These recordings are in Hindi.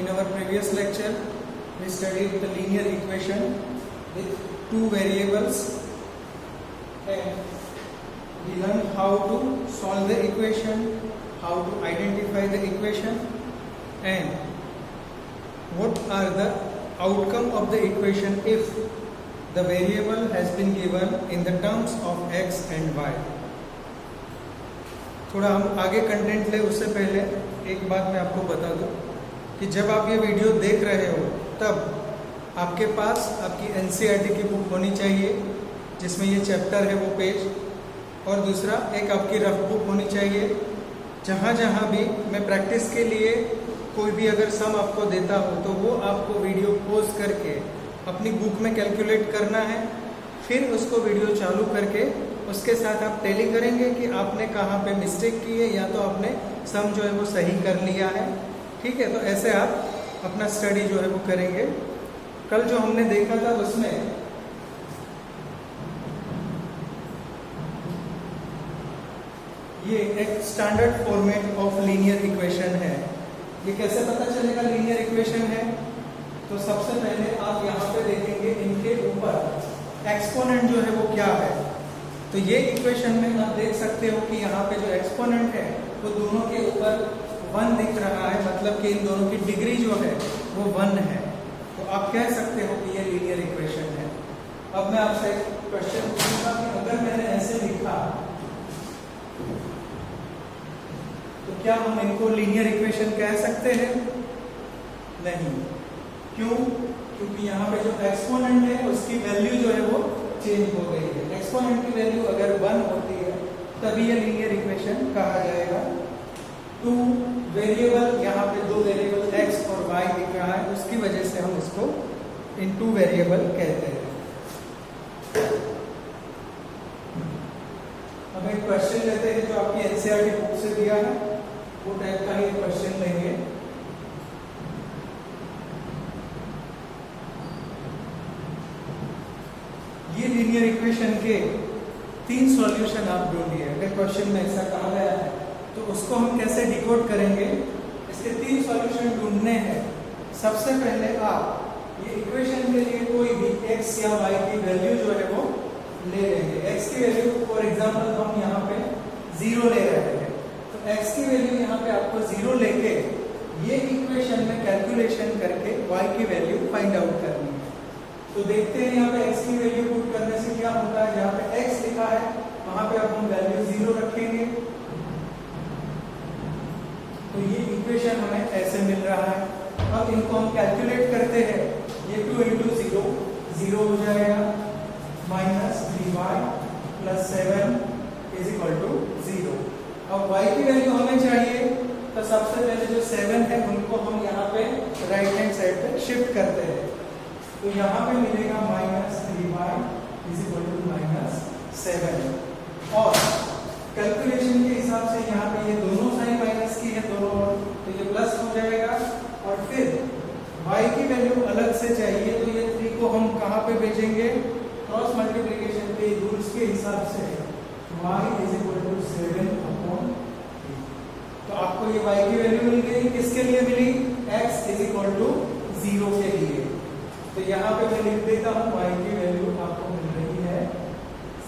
in our previous lecture, we studied the linear equation with two variables and we learned how to solve the equation, how to identify the equation and what are the outcome of the equation if the variable has been given in the terms of x and y. थोड़ा हम आगे कंटेंट ले उससे पहले एक बात मैं आपको बता दूं कि जब आप ये वीडियो देख रहे हो तब आपके पास आपकी एनसीईआरटी की बुक होनी चाहिए जिसमें ये चैप्टर है वो पेज, और दूसरा एक आपकी रफ बुक होनी चाहिए जहाँ जहाँ भी मैं प्रैक्टिस के लिए कोई भी अगर सम आपको देता हो तो वो आपको वीडियो पॉज करके अपनी बुक में कैलकुलेट करना है, फिर उसको वीडियो चालू करके उसके साथ आप टैली करेंगे कि आपने कहाँ पे मिस्टेक की है या तो आपने सम जो है वो सही कर लिया है। ठीक है, तो ऐसे आप अपना स्टडी जो है वो करेंगे। कल जो हमने देखा था उसमें ये एक standard format of linear equation है। ये कैसे पता चलेगा लीनियर इक्वेशन है? तो सबसे पहले आप यहाँ पे देखेंगे इनके ऊपर एक्सपोनेंट जो है वो क्या है। तो ये इक्वेशन में आप देख सकते हो कि यहाँ पे जो एक्सपोनेंट है वो दोनों के ऊपर 1 दिख रहा है, मतलब कि इन दोनों की डिग्री जो है वो 1 है। तो आप कह सकते हो कि ये लीनियर इक्वेशन है। अब मैं आपसे क्वेश्चन पूछूंगा कि अगर मैंने ऐसे लिखा तो क्या हम इनको लीनियर इक्वेशन कह सकते हैं? नहीं। क्यों? क्योंकि यहाँ पे जो एक्सपोनेंट है उसकी वैल्यू जो है वो चेंज हो गई है। एक्सपोनेंट की वैल्यू अगर 1 होती है तभी ये लीनियर इक्वेशन कहा जाएगा। टू वेरिएबल, यहाँ पे दो वेरिएबल x और y दिख रहा है, उसकी वजह से हम इसको इन टू वेरिएबल कहते हैं। अब एक क्वेश्चन लेते हैं जो आपकी एनसीईआरटी बुक से दिया है, वो टाइप का ही क्वेश्चन लेंगे। ये लीनियर इक्वेशन के 3 सॉल्यूशन आप ढूंढिए। अगर क्वेश्चन में ऐसा कहा गया है तो उसको हम कैसे डिकोड करेंगे? इसके 3 सॉल्यूशन ढूंढने हैं। सबसे पहले आप ये इक्वेशन के लिए कोई भी x या y की वैल्यू जो है वो ले लेंगे। x की वैल्यू फॉर एग्जांपल हम यहाँ पे 0 ले रहे हैं, तो x की वैल्यू यहाँ पे आपको 0 लेके ये इक्वेशन में कैलकुलेशन करके y की वैल्यू फाइंड आउट करनी है। तो देखते हैं यहाँ पे x की वैल्यू पुट करने से क्या होता है। यहाँ पे x लिखा है, वहां पे अब हम वैल्यू 0 रखेंगे तो ये इक्वेशन हमें ऐसे मिल रहा है। अब इनको हम कैलकुलेट करते हैं। ये 2 into 0 0 हो जाएगा, minus 3y plus 7 is equal to 0। अब y की वैल्यू हमें चाहिए तो सबसे पहले जो 7 है उनको हम यहाँ पे राइट हैंड साइड पे शिफ्ट करते हैं। तो यहाँ पे मिलेगा minus 3y is equal to minus 7। और कैलकुलेशन के हिसाब से यहाँ पे ये दोनों साइन माइनस की है दोनों ओर, तो ये प्लस हो जाएगा। और फिर y की वैल्यू अलग से चाहिए तो ये 3 को हम कहाँ पे भेजेंगे? क्रॉस मल्टीप्लिकेशन के रूल्स के हिसाब से y इज इक्वल टू 7/3। तो आपको ये y की वैल्यू मिल गई। किसके लिए मिली? x इज इक्वल टू 0 के लिए। तो यहाँ पे मैं लिख देता हूँ y की वैल्यू आपको मिल रही है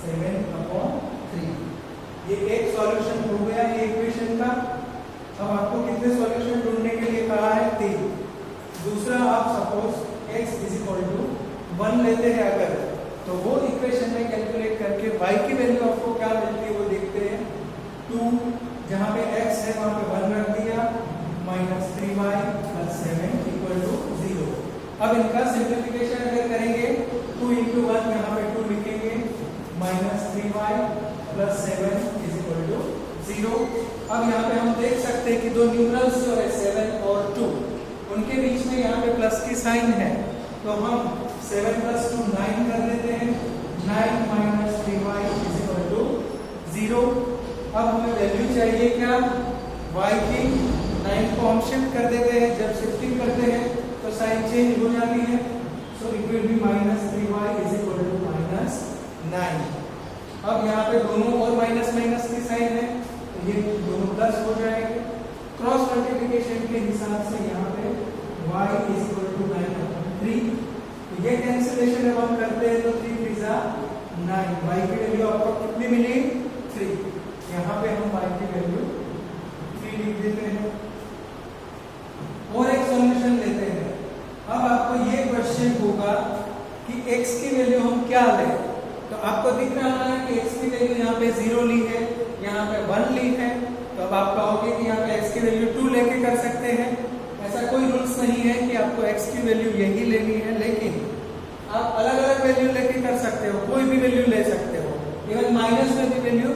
7/3। ये एक सॉल्यूशन हो गया ये इक्वेशन का। अब आपको कितने सॉल्यूशन ढूंढने के लिए कहा है? 3। दूसरा, आप suppose x is equal to 1 लेते हैं अगर, तो वो इक्वेशन में कैलकुलेट करके y की वैल्यू आपको क्या मिलती है वो देखते हैं। 2 जहाँ पे x है वहां पे 1 रख दिया, minus 3y plus 7 equal to 0। अब इनका सिंप्लीफिकेशन अगर करेंगे 2 into 1 यहाँ पे 2 लिखेंगे, minus 3y plus 7 is equal to 0। अब यहाँ पे हम देख सकते हैं कि दो न्यूमरल्स जो है 7 और 2 उनके बीच में यहाँ पे प्लस की साइन है, तो हम 7 + 2 9 कर देते हैं। 9 minus 3y is equal to 0। अब हमें वैल्यू चाहिए क्या? y की। 9 को हम शिफ्ट कर देते हैं, जब शिफ्टिंग करते हैं तो साइन चेंज हो जाती है, so it will be minus 3y is equal to minus 9। अब यहाँ पे दोनों और माइनस माइनस की साइन है तो ये दोनों प्लस हो जाएंगे। क्रॉस मल्टीप्लिकेशन के हिसाब से यहाँ पे y इज इक्वल टू 9/3। तो ये कैंसिलेशन जब हम करते हैं तो 3 3 9, y की वैल्यू आपको कितनी मिली 3। यहाँ पे हम y की वैल्यू 3 लिख देते हैं और एक सॉल्यूशन लेते हैं। अब आपको ये क्वेश्चन होगा कि x की वैल्यू हम क्या लें। तो आपको दिख रहा है कि x की वैल्यू यहाँ पे 0 ली है, यहाँ पे 1 ली है। तो अब आप कहोगे कि यहाँ पे x की वैल्यू 2 लेके कर सकते हैं। ऐसा कोई रूल्स नहीं है कि आपको x की वैल्यू यही लेनी है, लेकिन आप अलग अलग वैल्यू लेके कर सकते हो, कोई भी वैल्यू ले सकते हो। इवन माइनस में भी वैल्यू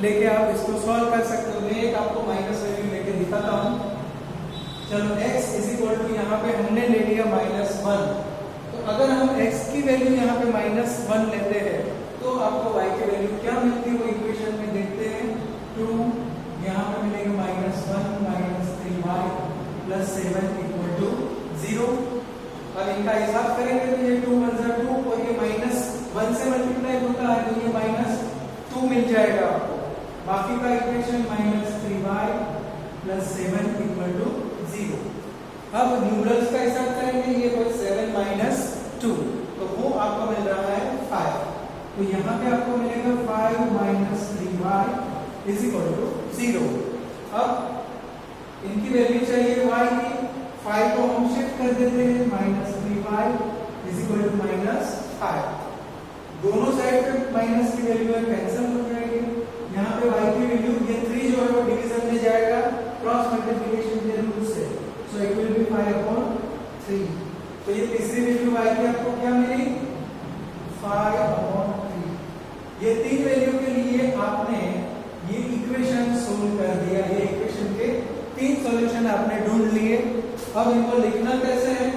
लेके आप इसको सॉल्व कर सकते हो। मैं एक आपको माइनस वैल्यू लेके दिखाता हूँ। चलो x इज इक्वल टू यहाँ पे हमने ले लिया -1। तो अगर हम x की वैल्यू यहाँ पे -1 लेते हैं तो आपको y की वैल्यू क्या मिलती है वो इक्वेशन में देखते हैं। 2 यहाँ पे मिलेगा -1 -3y + 7 = 0। अब इनका हिसाब करेंगे तो ये 2 1 जा 2 और ये -1 से मल्टीप्लाई होता है तो ये -2 मिल जाएगा आपको। बाकी का इक्वेशन -3y + 7 = 0। अब न्यूमरल्स का हिसाब करेंगे, ये 7 - 2 तो वो आपको मिल रहा है 5। तो यहाँ पे आपको मिलेगा 5 - 3y = 0। अब इनकी वैल्यू चाहिए y की, 5 को हम शिफ्ट कर देते हैं -3y = -5। दोनों साइड पे माइनस की वैल्यू है कैंसिल हो जाएगी। यहाँ पे y की वैल्यू ये 3 जो है वो डिवीजन में जाएगा क्रॉस मल्टीप्लिकेशन के रूल से, सो इट विल बी 5/3। तो ये तीसरी वैल्यू y की आपको क्या मिली 5/3। ये तीन वैल्यू के लिए आपने ये इक्वेशन सोल्व कर दिया। ये इक्वेशन के 3 सॉल्यूशन आपने ढूंढ लिए। अब इनको लिखना कैसे है,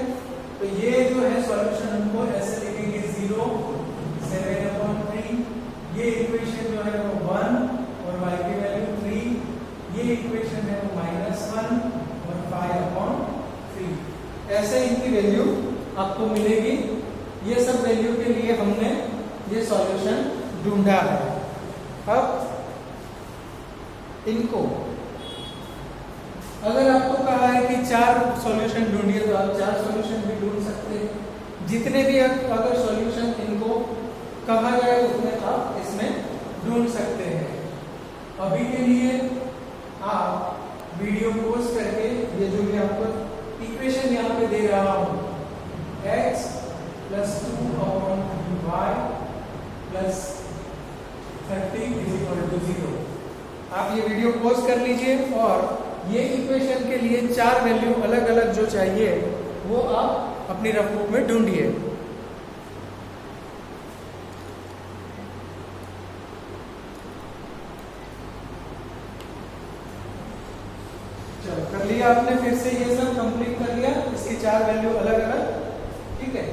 तो ये जो है सॉल्यूशन उनको ऐसे लिखेंगे 0 7/3। ये इक्वेशन जो है वो 1 और y की वैल्यू 3। ये इक्वेशन है वो -1 और 5/3। ऐसे इनकी वैल्यू आपको मिलेगी। ये सब वैल्यू के लिए हमने ये सॉल्यूशन ढूंढा है। अब इनको अगर आपको कहा है कि 4 सॉल्यूशन ढूंढिए तो आप 4 सॉल्यूशन भी ढूंढ सकते हैं। जितने भी अगर सॉल्यूशन इनको कहा जाए उतने आप इसमें ढूंढ सकते हैं। अभी के लिए आप वीडियो पॉज करके ये जो भी आपको इक्वेशन यहाँ पे दे रहा हूँ x + 2/y + 30 = 0, आप ये वीडियो पॉज कर लीजिए और ये इक्वेशन के लिए 4 वैल्यू अलग अलग जो चाहिए वो आप अपनी रफ बुक में ढूंढिए। चलो कर लिया आपने, फिर से ये सब कंप्लीट कर लिया। इसकी 4 वैल्यू अलग अलग, ठीक है।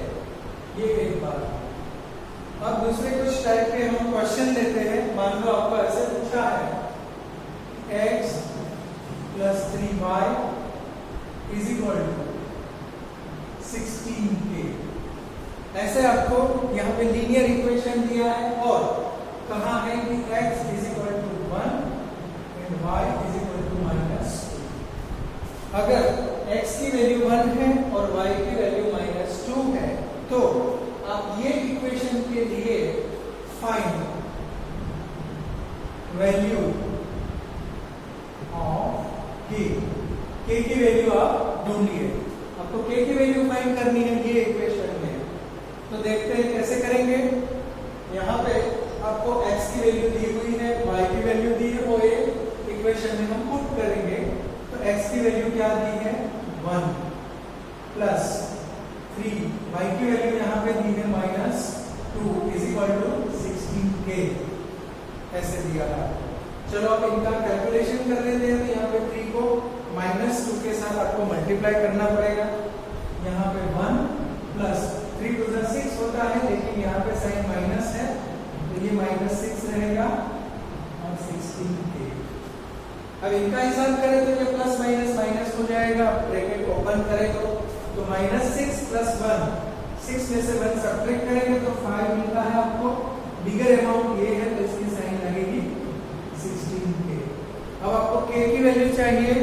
ये एक बात। अब दूसरे कुछ टाइप के हम क्वेश्चन लेते हैं। मान लो आपको ऐसे पूछा है x + 3y = 16k। ऐसे आपको यहाँ पे लीनियर इक्वेशन दिया है और कहा है कि x = 1 and y = -2। अगर x की वैल्यू 1 है और y की वैल्यू -2 है तो आप ये इक्वेशन के लिए फाइंड वैल्यू ऑफ k की वैल्यू आप ढूंढिए। आपको k की वैल्यू फाइंड करनी है ये इक्वेशन में। तो देखते हैं कैसे करेंगे। यहाँ पे आपको x की वैल्यू दी हुई है, y की वैल्यू दी है, वो एक इक्वेशन में हम पुट करेंगे। तो x की वैल्यू क्या दी है 1 + 3, y की वैल्यू यहाँ पे दी है -2 = 16k ऐसे दिया है। चलो अब इनका कैलकुलेशन कर लेते हैं। तो यहाँ पे 3 को -2 के साथ आपको मल्टीप्लाई करना पड़ेगा। यहाँ पे 1 + 3 × 2 = 6 होता है, लेकिन यहाँ पे साइन माइनस है तो ये -6 रहेगा और 16k। अब इनका हिसाब करें तो ये प्लस माइनस माइनस हो जाएगा। ब्रैकेट ओपन करें तो -6 + 1, 6 में से 1 सब्ट्रैक्ट करेंगे तो 5 मिलता है आपको। बिगर अमाउंट ये है तो इसकी साइन लगेगी 16k। अब आपको k की वैल्यू चाहिए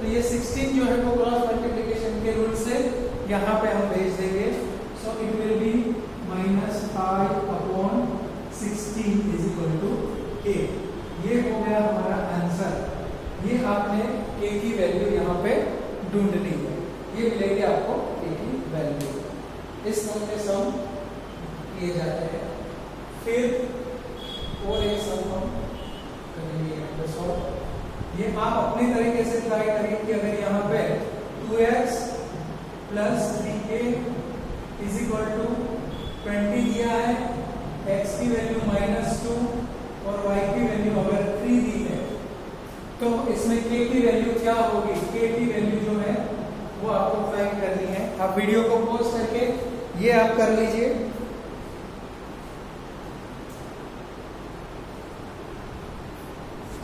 तो ये 16 जो है वो क्रॉस मल्टीप्लिकेशन के रूल से यहाँ पे हम भेज देंगे। So it will be -5/16 is equal to k। ये हो गया हमारा आंसर। ये आपने k की वैल्यू यहाँ पे ढूंढनी है, ये मिलेगी आपको k की वैल्यू। इस सम पे सम किए जाते हैं। फिर और एक सम हम करेंगे यहाँ पे सॉल्व। ये आप अपने तरीके से ट्राई करिए कि अगर यहाँ पे 2x plus 3k is equal to 20 दिया है, x की वैल्यू -2 और y की वैल्यू अगर 3 दी है, तो इसमें k की वैल्यू क्या होगी? k की वैल्यू जो है वो आपको फाइंड करनी है। आप वीडियो को पॉज करके ये आप कर लीजिए।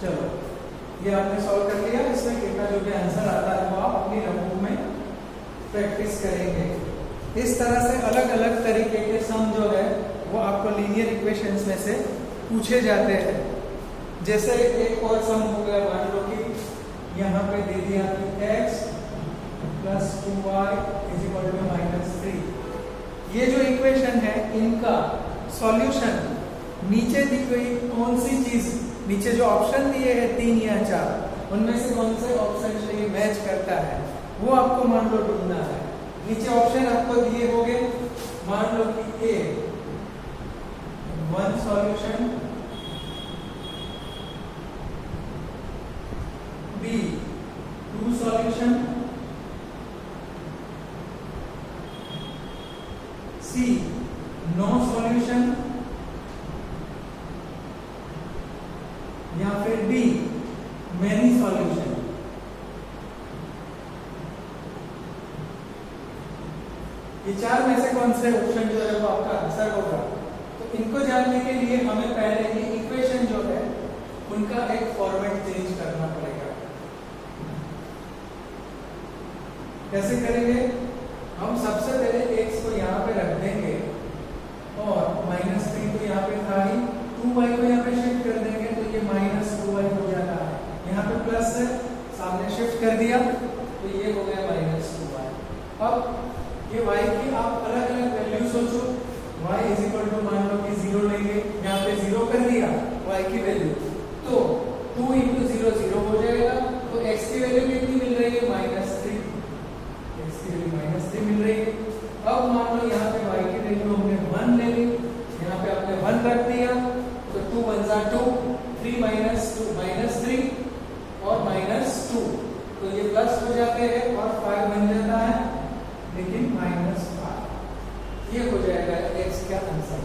चलो, ये आपने सॉल्व कर लिया। इसमें k का जो भी आंसर आता है वो आप अपनी नोटबुक में प्रैक्टिस करेंगे। इस तरह से अलग अलग तरीके के सम जो है वो आपको लीनियर इक्वेशंस में से पूछे जाते हैं। जैसे एक और सम हो गया, मान लो कि यहाँ पे दे दिया कि x plus 2y is equal to -3। ये जो इक्वेशन है इनका सॉल्यूशन नीचे दी गई कौन सी चीज, नीचे जो ऑप्शन दिए हैं 3 या 4, उनमें से कौन से ऑप्शन से ये मैच करता है वो आपको मान लो ढूंढना है। नीचे ऑप्शन आपको दिए होंगे, मान लो कि A 1 solution, B 2 solution, C no solution, या फिर D मेनी सॉल्यूशन। ये 4 में से कौन से ऑप्शन जो है वो आपका आंसर होगा। तो इनको जानने के लिए हमें पहले ये इक्वेशन जो है उनका एक फॉर्मेट चेंज करना पड़ेगा। कैसे करेंगे? हम सबसे पहले x को यहाँ पे रख देंगे और -3 तो यहाँ पे था ही, 2y को यहाँ पे शिफ्ट कर देंगे तो ये -2y हो जाता है। यहाँ पे प्लस है, सामने शिफ्ट कर दिया तो ये हो गया -2y। अब ये y की आप अलग अलग वैल्यू सोचो। y इज इक्वल टू मान लो कि 0 लेंगे, यहाँ पे 0 कर दिया y की वैल्यू, तो 2 × 0 0 हो जाएगा। तो x की वैल्यू कितनी मिल रही है? -3। x की वैल्यू -3 मिल रही है। अब मान लो यहाँ पे y की वैल्यू हमने 1 ले ली, यहाँ पे आपने 1 रख दिया तो 2 × 1 = 2, 3 - 2 -3 और -2, तो ये प्लस हो जाते हैं और 5 बन जाता है, लेकिन -5। ये हो जाएगा x का आंसर।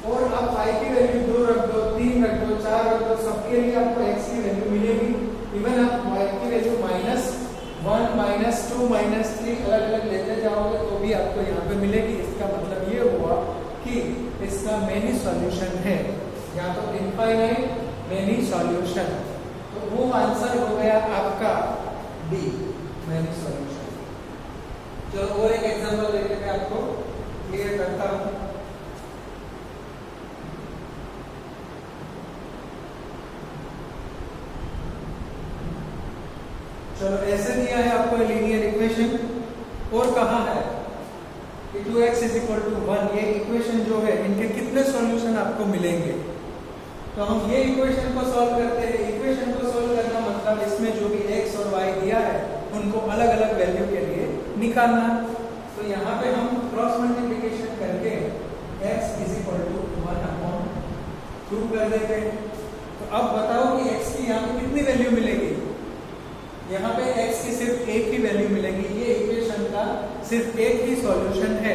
और आप y की वैल्यू 2 रख दो, 3 रख दो, 4 रख दो, सबके लिए आपको x की वैल्यू मिलेगी। इवन आप y की वैल्यू -1 -2 -3 अलग अलग लेते जाओगे तो भी आपको यहाँ पे मिलेगी। इसका मतलब ये हुआ कि इसका मेनी सॉल्यूशन है, या तो इनफाइनाइट मेनी सॉल्यूशन। तो वो आंसर हो गया आपका B मेनी सॉल्यूशन। चलो और एक एग्जांपल लेके मैं आपको क्लियर करता हूँ। चलो ऐसे दिया है आपको लीनियर इक्वेशन और कहा है कि 2x = 1। ये इक्वेशन जो है इनके कितने सॉल्यूशन आपको मिलेंगे? तो हम ये इक्वेशन को सॉल्व करते हैं। इक्वेशन को सॉल्व करना मतलब इसमें जो भी x और y दिया है उनको अलग अलग वैल्यू के लिए निकालना। तो यहाँ पे हम क्रॉस मल्टीप्लिकेशन करके x = 1/2 कर देते हैं। तो अब बताओ कि x की यहाँ पे कितनी वैल्यू मिलेगी? यहाँ पे x की सिर्फ एक ही वैल्यू मिलेगी। ये इक्वेशन का सिर्फ एक ही सॉल्यूशन है,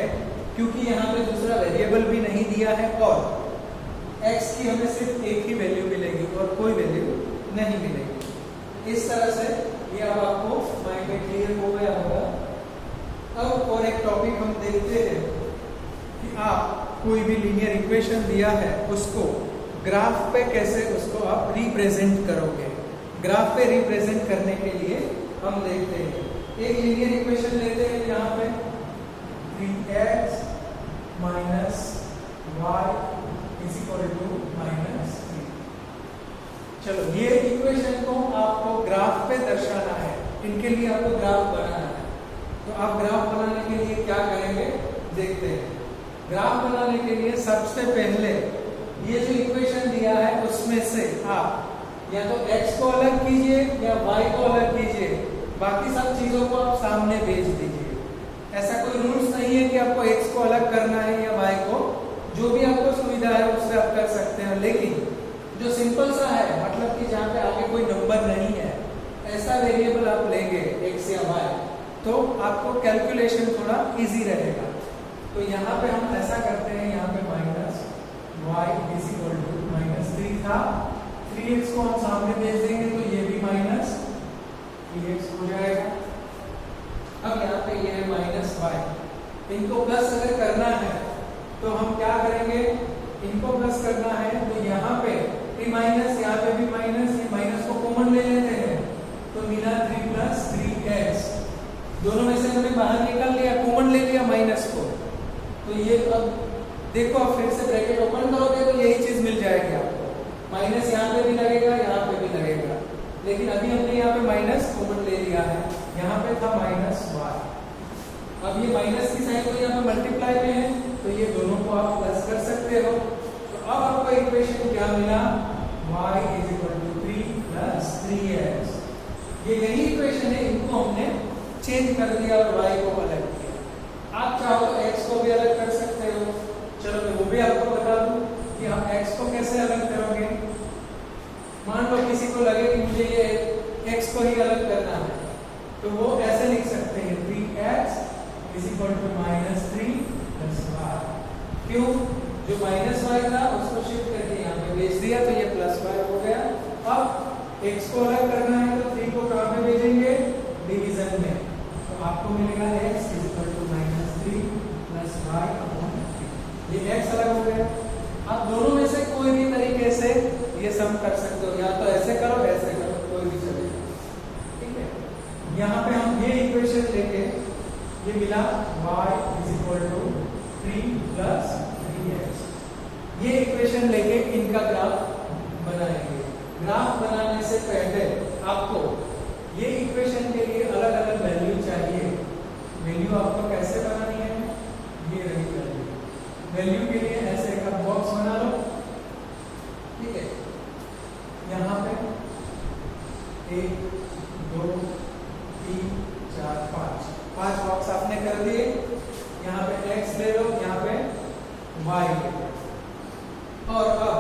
क्योंकि यहाँ पे दूसरा वेरिएबल भी नहीं दिया है और x की हमें सिर्फ एक ही वैल्यू मिलेगी और कोई वैल्यू नहीं मिलेगी। इस तरह से ये अब आपको माइंड में क्लियर हो गया होगा। अब और एक टॉपिक हम देखते हैं कि आप कोई भी लीनियर इक्वेशन दिया है उसको ग्राफ पे कैसे उसको आप रिप्रेजेंट करोगे। ग्राफ पे रिप्रेजेंट करने के लिए हम देखते हैं, एक लीनियर इक्वेशन लेते हैं यहाँ पे 3x - y = -3। चलो ये इक्वेशन को आपको ग्राफ पे दर्शाना है, इनके लिए आपको ग्राफ बनाना है। तो आप ग्राफ बनाने के लिए क्या करेंगे देखते हैं। ग्राफ बनाने के लिए सबसे पहले ये जो इक्वेशन दिया है उसमें से आप या तो x को अलग कीजिए या y को अलग कीजिए, बाकी सब चीजों को आप सामने भेज दीजिए। ऐसा कोई रूल्स नहीं है कि आपको x को अलग करना है या y को, जो भी आपको सुविधा है उससे आप कर सकते हैं। लेकिन जो सिंपल सा है, मतलब कि जहाँ पे आगे कोई नंबर नहीं है, ऐसा वेरिएबल आप लेंगे x या y, तो आपको कैलकुलेशन थोड़ा इजी रहेगा। तो यहाँ पे हम ऐसा करते हैं, यहाँ पे minus y is equal to -3 था, 3x को हम सामने भेज देंगे तो ये भी माइनस 3x हो जाएगा। अब यहाँ पे ये है -y, इनको प्लस अगर करना है तो हम क्या करेंगे, इनको प्लस करना है तो यहाँ पे ये माइनस, यहाँ पे भी माइनस, ये माइनस को कॉमन ले लेते हैं तो मिला 3 + 3x, दोनों में से हमने बाहर निकाल लिया, कॉमन ले लिया माइनस को। तो ये अब देखो, आप फिर से ब्रैकेट ओपन करोगे तो यही चीज मिल जाएगी आपको, माइनस यहाँ पे भी लगेगा, यहाँ पे भी लगेगा, लेकिन अभी हमने यहाँ पे माइनस कॉमन ले लिया है, यहाँ पे था -y। अब ये माइनस की साइन को यहाँ पे मल्टीप्लाई में है तो ये दोनों को आप प्लस कर सकते हो। तो अब आपको इक्वेशन क्या मिला, y = 3 + 3x। ये यही इक्वेशन है, इनको हमने चेंज कर दिया और y को अलग किया। आप चाहो तो x को भी अलग कर सकते हो। चलो मैं वो भी आपको बता दूं कि आप x को कैसे अलग करोगे। मान लो किसी को लगे कि मुझे ये x को ही अलग करना है, तो वो ऐसे लिख सकते हैं 3x = -3 + y। क्यों, जो -y था उसको शिफ्ट करके यहाँ पे भेज दिया तो ये +y हो गया। अब x को अलग करना है तो 3 को कहाँ पे भेजेंगे, डिवीजन में, तो आपको मिलेगा x = -3 + y/3। ये x अलग हो गया। आप दोनों में से कोई भी तरीके से ये सम कर सकते हो, या तो ऐसे करो, ऐसे करो, कोई भी चलेगा, ठीक है। यहाँ पे हम ये इक्वेशन लेके ये मिला y = 3 + 3x। ये इक्वेशन लेके इनका ग्राफ बनाएंगे। ग्राफ बनाने से पहले आपको ये इक्वेशन के लिए अलग अलग वैल्यू चाहिए। वैल्यू आपको कैसे बनानी है, ये रही वैल्यू। वैल्यू के लिए ऐसे एक बॉक्स बना लो, ठीक है। यहाँ पे 1 2 3 4 5 बॉक्स आपने कर दिए। यहाँ पे x ले लो, यहाँ पे y ले लो, और अब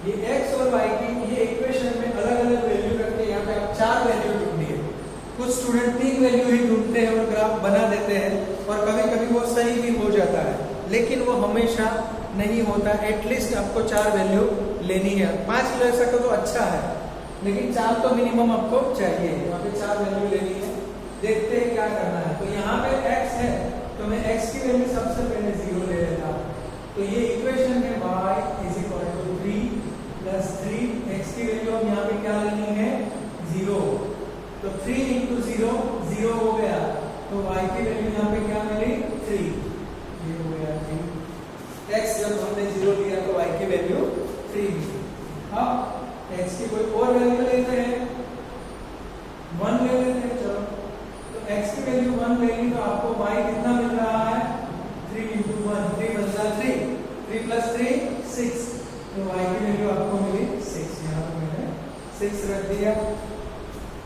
ये x और y की ये इक्वेशन में अलग अलग वैल्यू रखते, यहाँ पे आप 4 वैल्यू ढूंढिए। कुछ स्टूडेंट 3 वैल्यू ही ढूंढते हैं और ग्राफ बना देते हैं, और कभी कभी वो सही भी हो जाता है, लेकिन वो हमेशा नहीं होता। एटलीस्ट आपको 4 वैल्यू लेनी है। 5 ले सको तो अच्छा है, लेकिन 4 तो मिनिमम आपको चाहिए। यहाँ पे 4 वैल्यू लेनी है। देखते हैं क्या करना है। तो यहाँ पे x है तो मैं x की वैल्यू सबसे पहले 0 ले लेता हूँ। तो ये इक्वेशन है y = 3 + 3। x की वैल्यू हम यहाँ पे क्या लेनी है, 0। तो 3 × 0 0 हो गया, तो y की वैल्यू यहाँ पे क्या मिली, 3। ये हो गया 3। x जब हमने 0 लिया तो y की वैल्यू 3 मिली। अब x की कोई और वैल्यू लेते हैं, 1 ले लेते हैं। चलो, तो x की वैल्यू 1 लेंगे तो आपको y कितना मिल रहा है, 3 × 1, 3 × 3, 3 + 3 6। तो y की वैल्यू आपको मिली 6। यहाँ पे मैंने 6 रख दिया।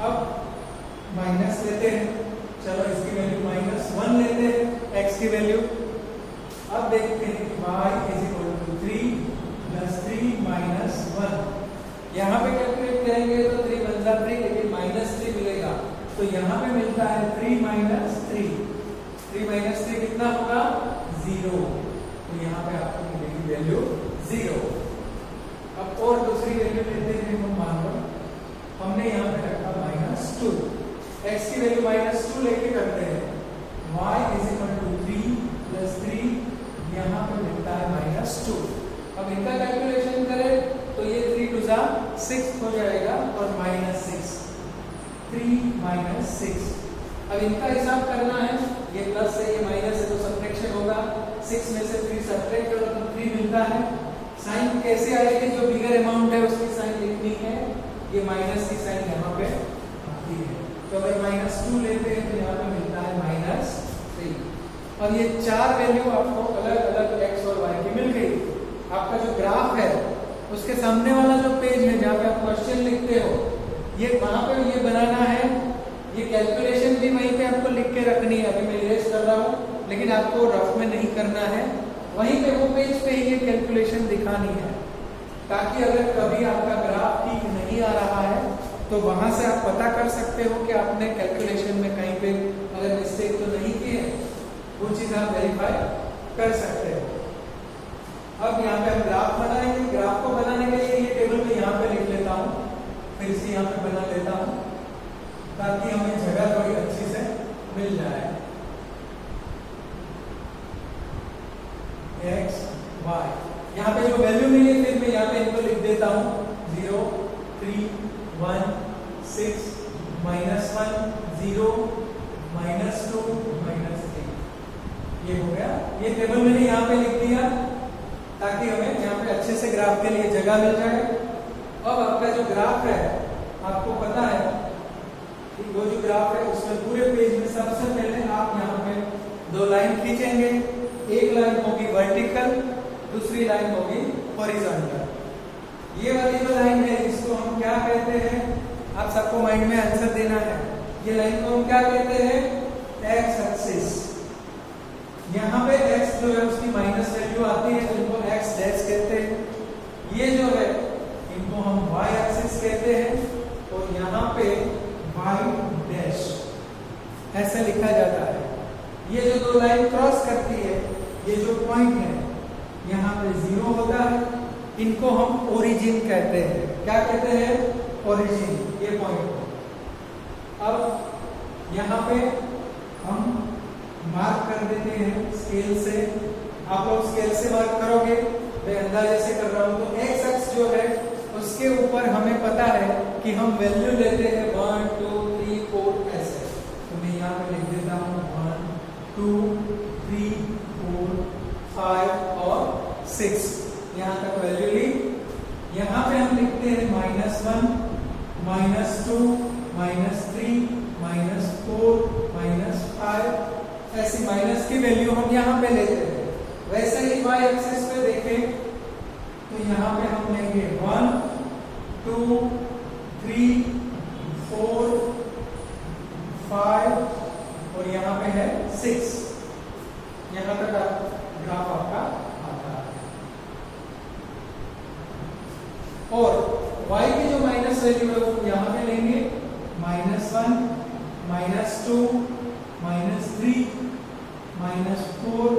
अब माइनस लेते हैं। चलो, इसकी वैल्यू -1 लेते हैं, x की वैल्यू। अब देखते हैं कि y = 3 + 3 - 1। यहाँ पे कैलकुलेट करेंगे तो 3 × 3, लेकिन -3 मिलेगा, तो यहाँ पे मिलता है 3 - 3। 3 - 3 कितना होगा, 0। तो यहाँ पे आपको मिलेगी वैल्यू 0। अब और दूसरी वैल्यू लेते हैं। हम मान लो हमने यहाँ पे रखा -2, x की वैल्यू -2 लेके करते हैं। y = 3 + 3, यहाँ पे मिलता है -2। अब इनका कैलकुलेशन करें तो ये 3 × 6 हो जाएगा, और -6, 3 - 6। अब इनका हिसाब करना है, ये प्लस है, ये माइनस है, तो सब्ट्रैक्शन होगा। 6 में से 3 सब्ट्रैक्ट करो तो 3 मिलता है। साइन कैसे आएगी, जो बिगर अमाउंट है उसकी साइन लिखनी है, ये माइनस की साइन यहाँ पे आती है। तो अगर -2 लेते हैं तो यहाँ पे मिलता है और ये 4 वैल्यू आपको अलग अलग x और y की मिल गई। आपका जो ग्राफ है उसके सामने वाला जो पेज है जहाँ पे आप क्वेश्चन लिखते हो, ये वहां पे ये बनाना है, ये कैलकुलेशन भी वहीं पे आपको लिख के रखनी है। अभी मैं इरेज कर रहा हूँ लेकिन आपको रफ में नहीं करना है, वहीं पे वो पेज पे ही ये कैलकुलेशन दिखानी है, ताकि अगर कभी आपका ग्राफ ठीक नहीं आ रहा है तो वहां से आप पता कर सकते हो कि आपने कैलकुलेशन में कहीं पे अगर मिस्टेक तो नहीं की है, वो चीज आप वेरीफाई कर सकते हो। अब यहाँ पे हम ग्राफ बनाएंगे। ग्राफ को बनाने के लिए ये टेबल में यहाँ पे लिख लेता हूँ, फिर से यहाँ पे बना लेता हूँ ताकि हमें जगह थोड़ी अच्छी से मिल जाए। x y यहाँ पे जो वैल्यू मिली है फिर मैं यहाँ पे इनको लिख देता हूँ 0 3 1 6 -1 0 -2 -3। ये हो गया, ये टेबल मैंने यहाँ पे लिख दिया ताकि हमें यहाँ पे अच्छे से ग्राफ के लिए जगह मिल जाए। अब आपका जो ग्राफ है आपको पता है कि वो जो ग्राफ है उसमें पूरे पेज में सबसे पहले आप यहाँ पे 2 लाइन खींचेंगे। एक लाइन होगी वर्टिकल, दूसरी लाइन होगी हॉरिजॉन्टल। ये वाली जो लाइन है इसको हम क्या कहते हैं, आप सबको माइंड में आंसर देना है। ये लाइन को हम क्या कहते हैं, एक्स एक्सिस। यहाँ पे x जो है उसकी माइनस वैल्यू आती है तो इनको x डैश कहते हैं। ये जो है इनको हम y एक्सिस कहते हैं और यहाँ पे y डैश ऐसे लिखा जाता है। ये जो 2 लाइन क्रॉस करती है, ये जो पॉइंट है यहाँ पे 0 होता है, इनको हम ओरिजिन कहते हैं। क्या कहते हैं, ओरिजिन, ये पॉइंट। अब यहाँ पे हम मार्क कर देते हैं स्केल से। आप लोग स्केल से मार्क करोगे, मैं अंदाजे से कर रहा हूं। तो एक्स एक्स जो है उसके ऊपर हमें पता है कि हम वैल्यू लेते हैं 1 2 3 4 ऐसे। तो मैं यहाँ पे लिख देता हूँ 1 2 3 4 5 और 6, यहाँ तक वैल्यू ली। यहाँ पे हम लिखते हैं -1 -2 -3 -4 -5, ऐसी माइनस की वैल्यू हम यहाँ पे लेते हैं। वैसे ही y एक्सिस पे देखें तो यहाँ पे हम लेंगे 1 2 3 4 5 और यहाँ पे है 6। यहाँ तक ग्राफ आपका आता है। और y की जो माइनस वैल्यू है वो यहाँ पे लेंगे -1 -2 -3 -4